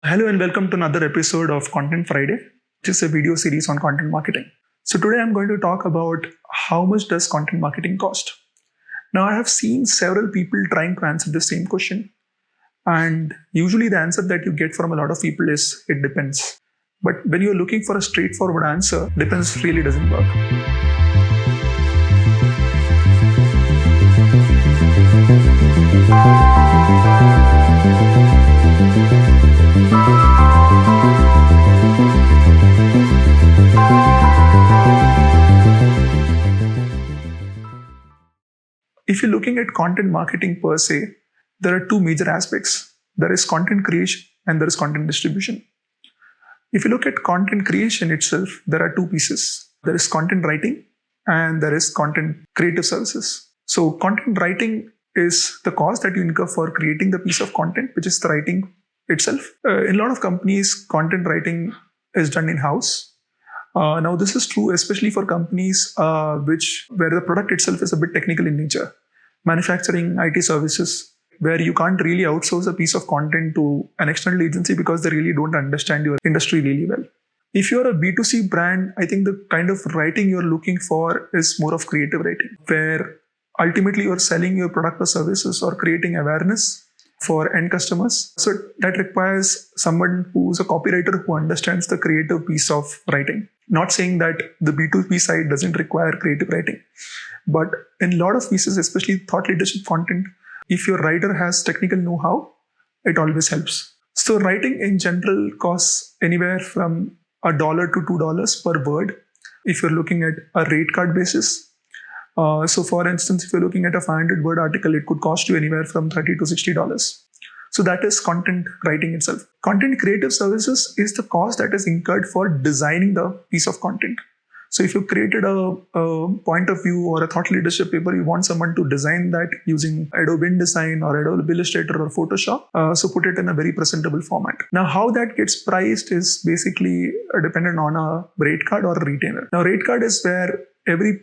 Hello and welcome to another episode of Content Friday, which is a video series on content marketing. So today I'm going to talk about how much does content marketing cost. Now I have seen several people trying to answer the same question, and usually the answer that you get from a lot of people is it depends. But when you're looking for a straightforward answer, depends really doesn't work. If you're looking at content marketing per se, there are two major aspects. There is content creation and there is content distribution. If you look at content creation itself, there are two pieces. There is content writing and there is content creative services. So content writing is the cost that you incur for creating the piece of content, which is the writing itself. In a lot of companies, content writing is done in-house. Now this is true especially for companies where the product itself is a bit technical in nature. Manufacturing, IT services, where you can't really outsource a piece of content to an external agency because they really don't understand your industry really well. If you're a B2C brand, I think the kind of writing you're looking for is more of creative writing, where ultimately you're selling your product or services or creating awareness for end customers. So that requires someone who's a copywriter who understands the creative piece of writing. Not saying that the B2B side doesn't require creative writing, but in a lot of pieces, especially thought leadership content, if your writer has technical know-how, it always helps. So writing in general costs anywhere from $1 to $2 per word if you're looking at a rate card basis. So for instance, if you're looking at a 500 word article, it could cost you anywhere from $30 to $60. So that is content writing itself. Content creative services is the cost that is incurred for designing the piece of content. So if you created a point of view or a thought leadership paper, you want someone to design that using Adobe InDesign or Adobe Illustrator or Photoshop. So put it in a very presentable format. Now, how that gets priced is basically dependent on a rate card or a retainer. Now, rate card is where every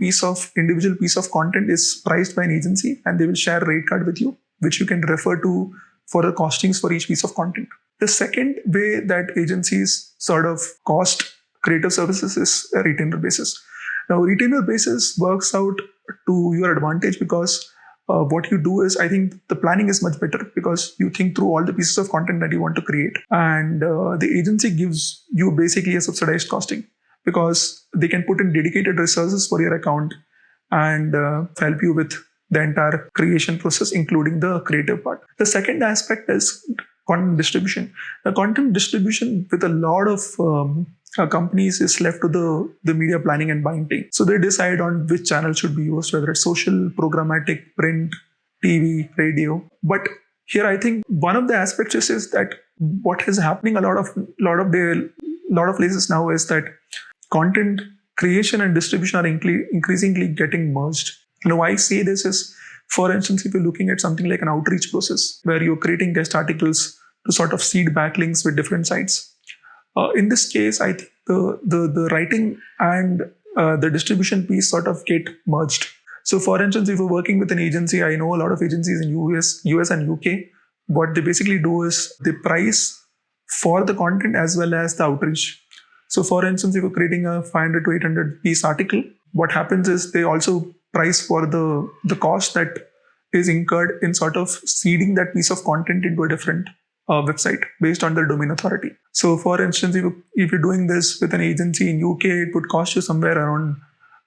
individual piece of content is priced by an agency and they will share a rate card with you, which you can refer to for the costings for each piece of content. The second way that agencies sort of cost creative services is a retainer basis. Now, retainer basis works out to your advantage because what you do is, I think the planning is much better because you think through all the pieces of content that you want to create. And the agency gives you basically a subsidized costing because they can put in dedicated resources for your account and help you with the entire creation process, including the creative part. The second aspect is content distribution. The content distribution with a lot of companies is left to the media planning and buying team. So they decide on which channel should be used, whether it's social, programmatic, print, TV, radio. But here I think one of the aspects is that what is happening a lot of places now is that content creation and distribution are increasingly getting merged. Why I say this is, for instance, if you're looking at something like an outreach process where you're creating guest articles to sort of seed backlinks with different sites. In this case, I think the writing and the distribution piece sort of get merged. So for instance, if you're working with an agency, I know a lot of agencies in US and UK, what they basically do is they price for the content as well as the outreach. So for instance, if you're creating a 500 to 800 piece article, what happens is they also price for the cost that is incurred in sort of seeding that piece of content into a different website based on their domain authority. So for instance, if you're doing this with an agency in UK, it would cost you somewhere around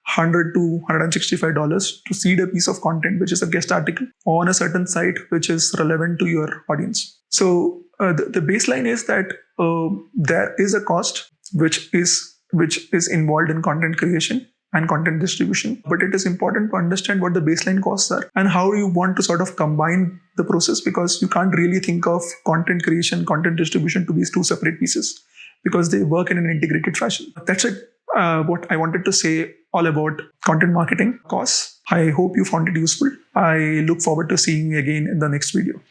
$100 to $165 to seed a piece of content, which is a guest article on a certain site, which is relevant to your audience. So the baseline is that there is a cost which is involved in content creation and content distribution. But it is important to understand what the baseline costs are and how you want to sort of combine the process, because you can't really think of content creation, content distribution to be two separate pieces because they work in an integrated fashion. That's it. What I wanted to say all about content marketing costs. I hope you found it useful. I look forward to seeing you again in the next video.